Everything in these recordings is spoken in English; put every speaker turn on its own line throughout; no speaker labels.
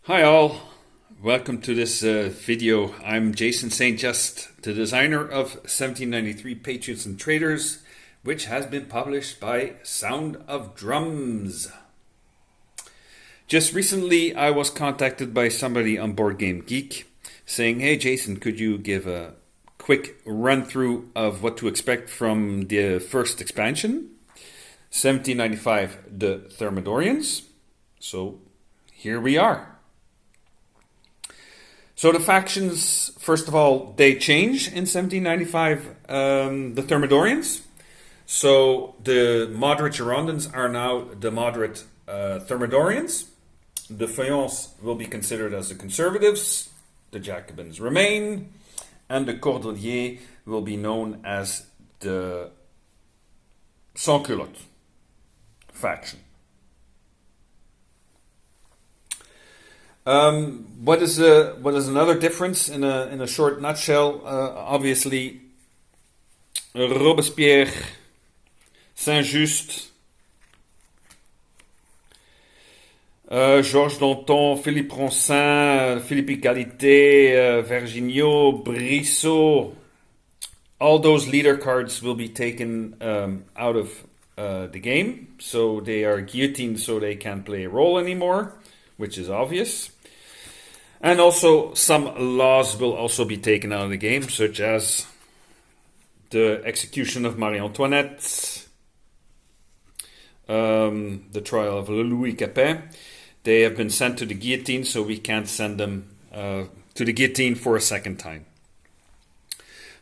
Hi all, welcome to this video. I'm Jason St.Just, the designer of 1793 Patriots and Traitors, which has been published by Sound of Drums. Just recently I was contacted by somebody on Board Game Geek saying, hey Jason, could you give a quick run through of what to expect from the first expansion, 1795, the Thermidorians. So here we are. So the factions, first of all, they change in 1795, the Thermidorians. So the moderate Girondins are now the moderate Thermidorians. The Feuillants will be considered as the conservatives. The Jacobins remain. And the Cordeliers will be known as the Sans-culotte faction. What is another difference in a short nutshell? Obviously, Robespierre, Saint-Just, Georges Danton, Philippe Ronsin, Philippe Égalité, Vergniaud, Brissot, all those leader cards will be taken out of the game. So they are guillotined, so they can't play a role anymore, which is obvious. And also some laws will also be taken out of the game, such as the execution of Marie Antoinette, the trial of Louis XVII. They have been sent to the guillotine, so we can't send them to the guillotine for a second time.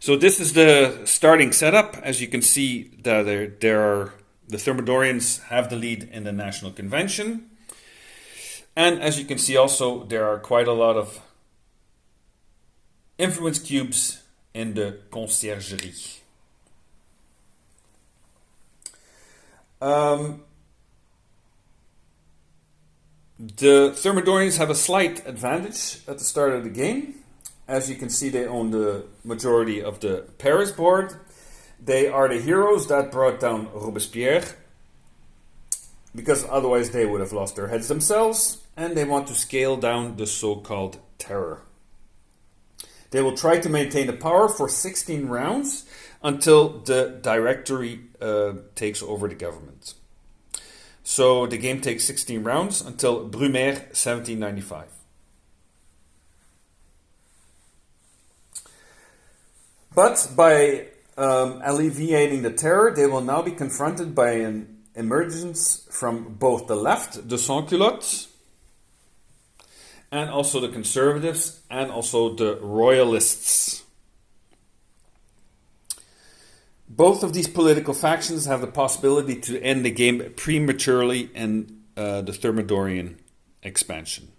So this is the starting setup. As you can see, the Thermidorians have the lead in the National Convention. And as you can see also, there are quite a lot of influence cubes in the conciergerie. The Thermidorians have a slight advantage at the start of the game. As you can see, they own the majority of the Paris board. They are the heroes that brought down Robespierre, because otherwise they would have lost their heads themselves, and they want to scale down the so-called terror. They will try to maintain the power for 16 rounds until the Directory takes over the government. So the game takes 16 rounds until Brumaire 1795. But by alleviating the terror, they will now be confronted by an emergence from both the left, the Sans-culottes, and also the conservatives, and also the Royalists. Both of these political factions have the possibility to end the game prematurely in the Thermidorian expansion.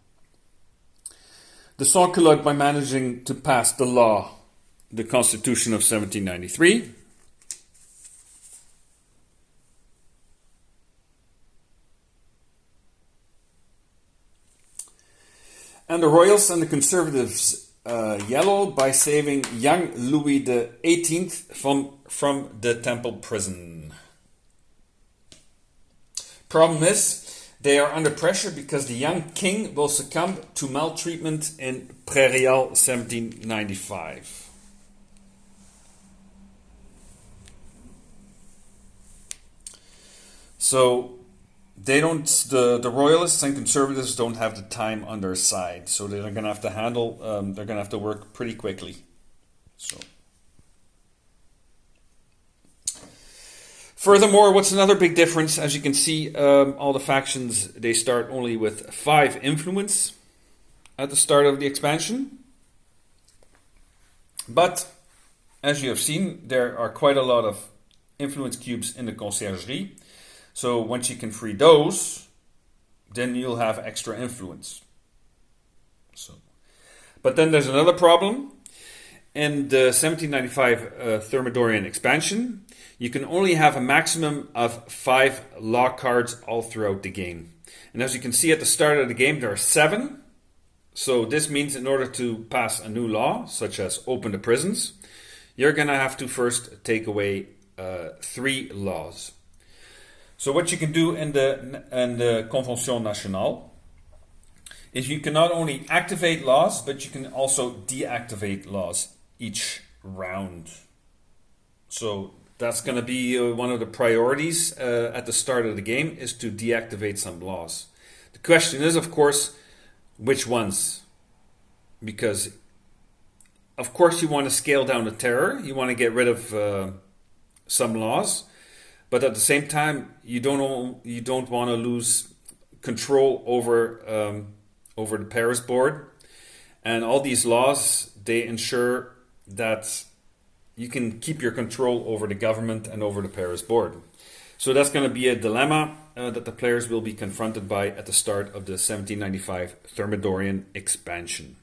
The Sans-culottes, by managing to pass the law, the Constitution of 1793, and the Royalists and the Conservatives yellow by saving young Louis XVIII from the Temple prison. Problem is, they are under pressure because the young king will succumb to maltreatment in Prairial 1795. So the Royalists and Conservatives don't have the time on their side, so they're going to have to handle. They're going to have to work pretty quickly. So, furthermore, what's another big difference? As you can see, all the factions, they start only with 5 influence at the start of the expansion. But as you have seen, there are quite a lot of influence cubes in the conciergerie. So once you can free those, then you'll have extra influence. But then there's another problem. In the 1795 Thermidorian expansion, you can only have a maximum of 5 law cards all throughout the game. And as you can see at the start of the game, there are 7. So this means in order to pass a new law, such as open the prisons, you're going to have to first take away 3 laws. So what you can do in the Convention Nationale is you can not only activate laws, but you can also deactivate laws each round. So that's going to be one of the priorities at the start of the game, is to deactivate some laws. The question is, of course, which ones? Because, of course, you want to scale down the terror. You want to get rid of some laws. But at the same time, you don't want to lose control over the Paris board. And all these laws, they ensure that you can keep your control over the government and over the Paris board. So that's going to be a dilemma that the players will be confronted by at the start of the 1795 Thermidorian expansion.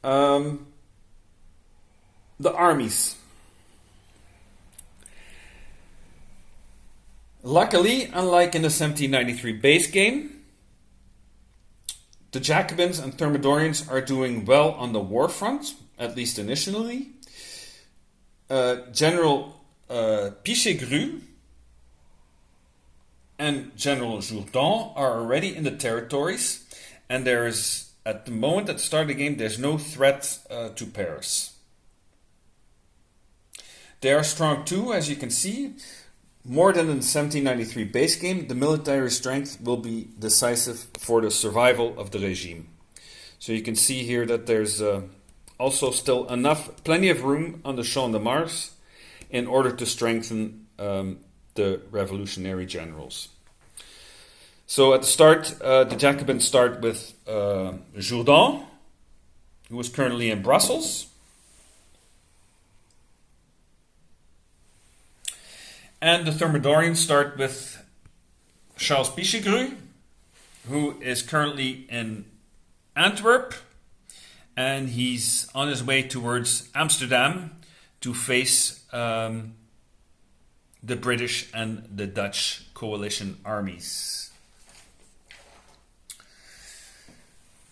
The armies. Luckily, unlike in the 1793 base game, the Jacobins and Thermidorians are doing well on the war front, at least initially. General Pichegru and General Jourdan are already in the territories, and there is, at the moment at the start of the game, there's no threat to Paris. They are strong too, as you can see. More than in the 1793 base game, the military strength will be decisive for the survival of the regime. So you can see here that there's also still plenty of room on the Champ de Mars in order to strengthen the revolutionary generals. So at the start, the Jacobins start with Jourdan, who is currently in Brussels. And the Thermidorians start with Charles Pichegru, who is currently in Antwerp, and he's on his way towards Amsterdam to face the British and the Dutch coalition armies.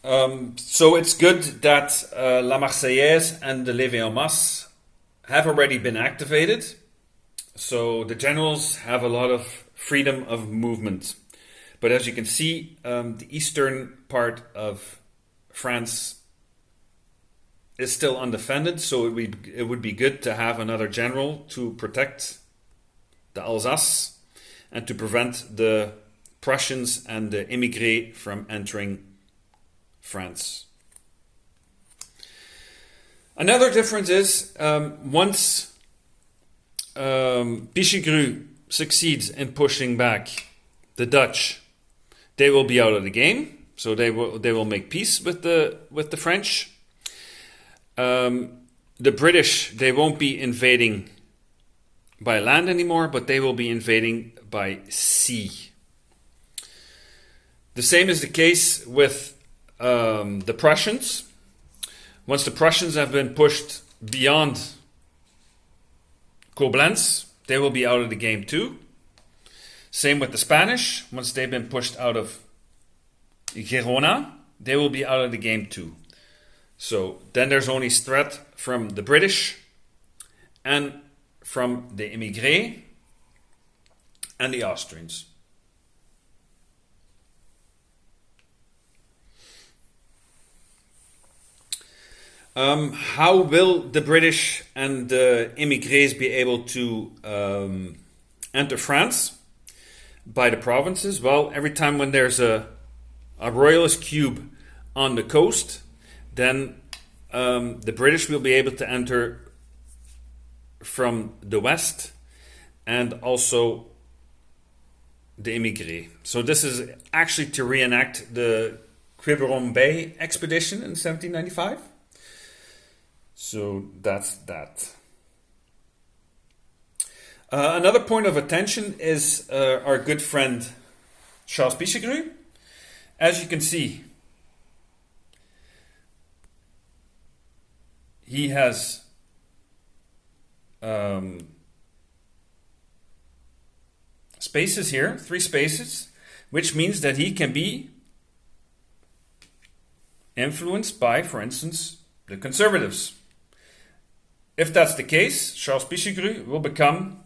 So it's good that La Marseillaise and the Levée en Masse have already been activated. So the generals have a lot of freedom of movement. But as you can see, the eastern part of France is still undefended. So it would be good to have another general to protect the Alsace and to prevent the Prussians and the immigrés from entering France. Another difference is once Pichegru succeeds in pushing back the Dutch, they will be out of the game. So they will make peace with the French. The British, they won't be invading by land anymore, but they will be invading by sea. The same is the case with the Prussians. Once the Prussians have been pushed beyond Koblenz, they will be out of the game too. Same with the Spanish. Once they've been pushed out of Girona, they will be out of the game too. So then there's only threat from the British and from the immigrés and the Austrians. How will the British and the immigrés be able to enter France? By the provinces. Well, every time when there's a Royalist cube on the coast, then the British will be able to enter from the west and also the immigrés. So this is actually to reenact the Quiberon Bay expedition in 1795. So that's that. Another point of attention is our good friend Charles Pichegru. As you can see, he has spaces here, 3 spaces, which means that he can be influenced by, for instance, the conservatives. If that's the case, Charles Pichegru will become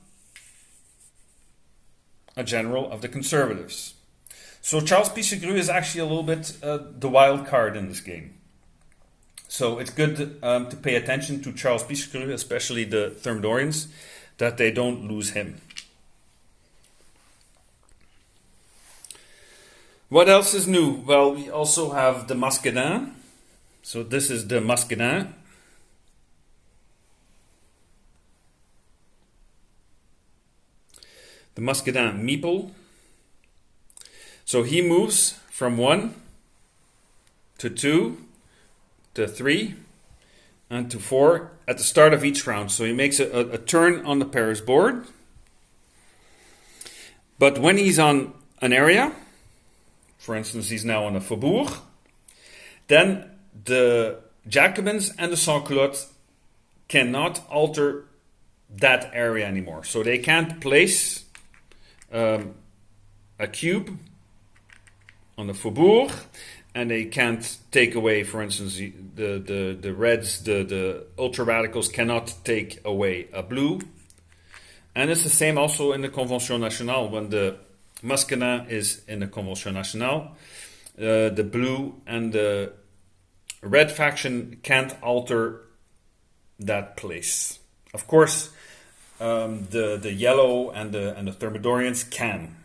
a general of the conservatives. So Charles Pichegru is actually a little bit the wild card in this game. So it's good to pay attention to Charles Pichegru, especially the Thermidorians, that they don't lose him. What else is new? Well, we also have the Muscadin. So this is the Muscadin. The Muscadin meeple. So he moves from 1 to 2 to 3 and to 4 at the start of each round. So he makes a turn on the Paris board. But when he's on an area, for instance, he's now on a faubourg, then the Jacobins and the Sans-culottes cannot alter that area anymore. So they can't place a cube on the faubourg, and they can't take away, for instance, the Reds, the ultra-radicals cannot take away a blue. And it's the same also in the Convention Nationale. When the Muscadin is in the Convention Nationale, the blue and the red faction can't alter that place. Of course, the yellow and the Thermidorians can,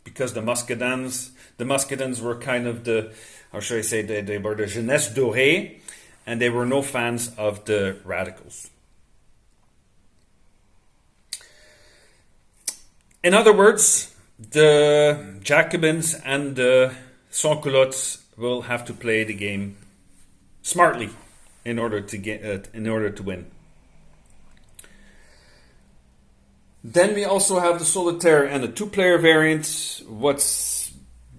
because the Muscadins were kind of the, how should I say, they were the jeunesse dorée, and they were no fans of the radicals. In other words, the Jacobins and the Sans-culottes will have to play the game smartly in order to win. Then we also have the solitaire and the two-player variant. What's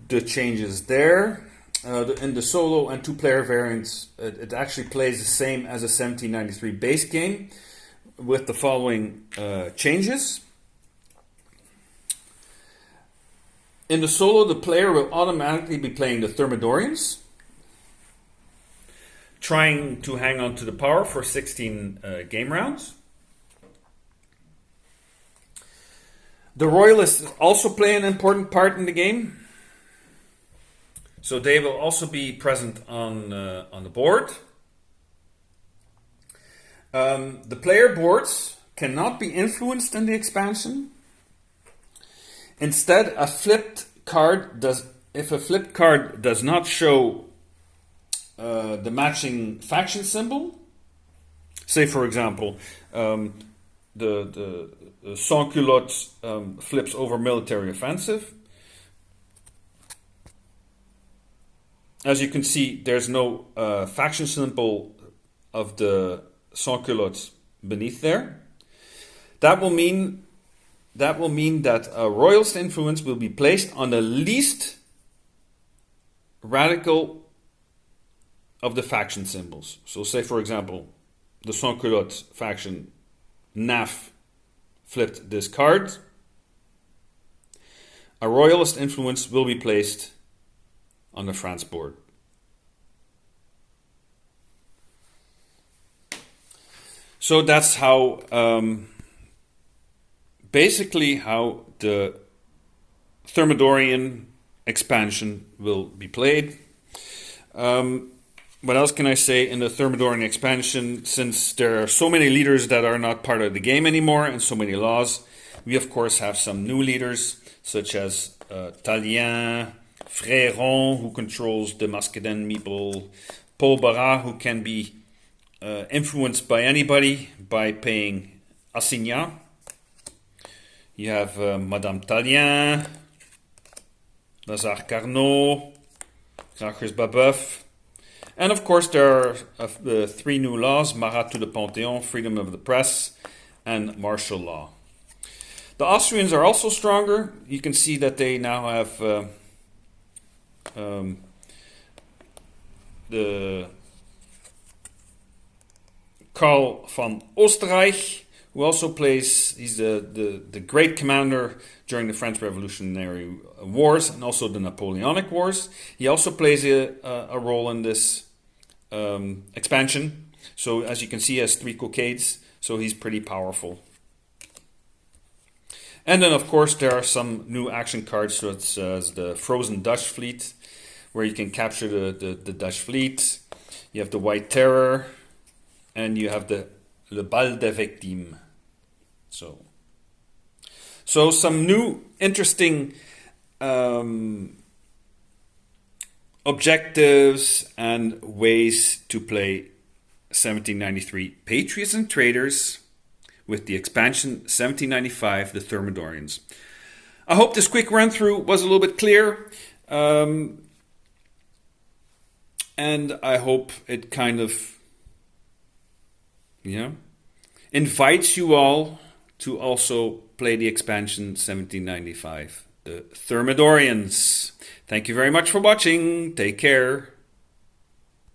the changes there? In the solo and two-player variants, it actually plays the same as a 1793 base game, with the following changes. In the solo, the player will automatically be playing the Thermidorians, trying to hang on to the power for 16 game rounds. The Royalists also play an important part in the game, so they will also be present on the board. The player boards cannot be influenced in the expansion. Instead, if a flipped card does not show the matching faction symbol, say for example, the Sans-culottes flips over military offensive. As you can see, there's no faction symbol of the Sans-culottes beneath there. That will mean that a Royalist influence will be placed on the least radical of the faction symbols. So say for example, the Sans-culottes faction NAF flipped this card. A Royalist influence will be placed on the France board. So that's how basically how the Thermidorian expansion will be played. What else can I say in the Thermidorian expansion? Since there are so many leaders that are not part of the game anymore and so many laws, we of course have some new leaders such as Tallien, Fréron, who controls the Muscadin meeple, Paul Barras, who can be influenced by anybody by paying assignat. You have Madame Tallien, Lazare Carnot, Gracchus Babeuf. And of course there are three new laws: Marat to the Panthéon, freedom of the press, and martial law. The Austrians are also stronger. You can see that they now have the Karl von Oostenrijk, who also plays, he's the great commander during the French Revolutionary Wars and also the Napoleonic Wars. He also plays a role in this expansion. So as you can see, he has 3 cockades, so he's pretty powerful. And then, of course, there are some new action cards, such as the Frozen Dutch Fleet, where you can capture the Dutch fleet. You have the White Terror, and you have the Le Bal des Victimes. So some new interesting objectives and ways to play 1793 Patriots and Traitors with the expansion 1795, the Thermidorians. I hope this quick run through was a little bit clear, and I hope it kind of invites you all to also play the expansion 1795, the Thermidorians. Thank you very much for watching. Take care.